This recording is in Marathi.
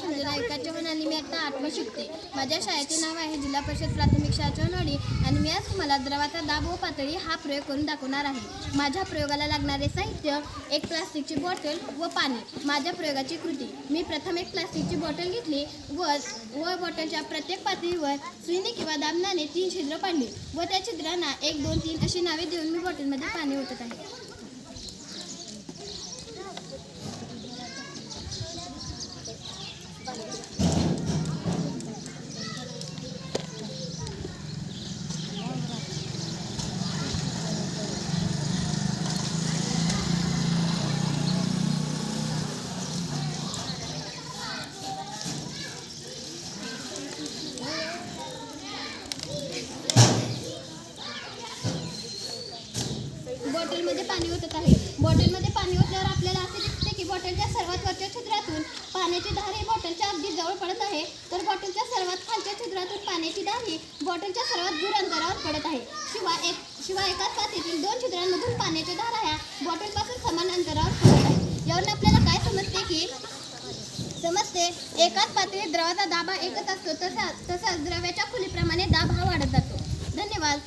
संजना विकास चव्हाण आणि मी आता 8वी शिकते. माझ्या शाळेचे नाव आहे जिल्हा परिषद प्राथमिक शाळा चव्हाणवाडी आणि मी आज तुम्हाला द्रवाचा दाब व पातळी हा प्रयोग करून दाखवणार आहे. माझ्या प्रयोगाला लागणारे साहित्य एक प्लास्टिकची बॉटल व पाणी. माझ्या प्रयोगाची कृती: मी प्रथम एक प्लास्टिकची बॉटल घेतली व बॉटलच्या प्रत्येक पातळीवर सुईने किंवा दाबण्याने 3 छिद्र पाडली व त्या छिद्रांना 1, 2, 3 अशी नावे देऊन मी बॉटलमध्ये पाणी ओतत आहे. बॉटलमध्ये पाणी ओतत आहे. बॉटलमध्ये पाणी ओतल्यावर आपल्याला असे दिसते की बॉटलच्या सर्वात वरच्या छिद्रातून पाण्याची धार ही बॉटलच्या अगदी जवळ पडत आहे, तर बॉटलच्या सर्वात खालच्या छिद्रातून पाण्याची धार ही बॉटलच्या सर्वात दूर अंतरावर पडत आहे. शिवाय एकाच पातळीतील 2 छिद्रांमधून पाण्याच्या धारा ह्या बॉटलपासून समान अंतरावर पडत आहे. यावरून आपल्याला काय समजते एकाच पातळीत द्रवाचा दाब एकच असतो, तसाच द्रव्याच्या खोलीप्रमाणे दाब हा वाढत जातो. धन्यवाद.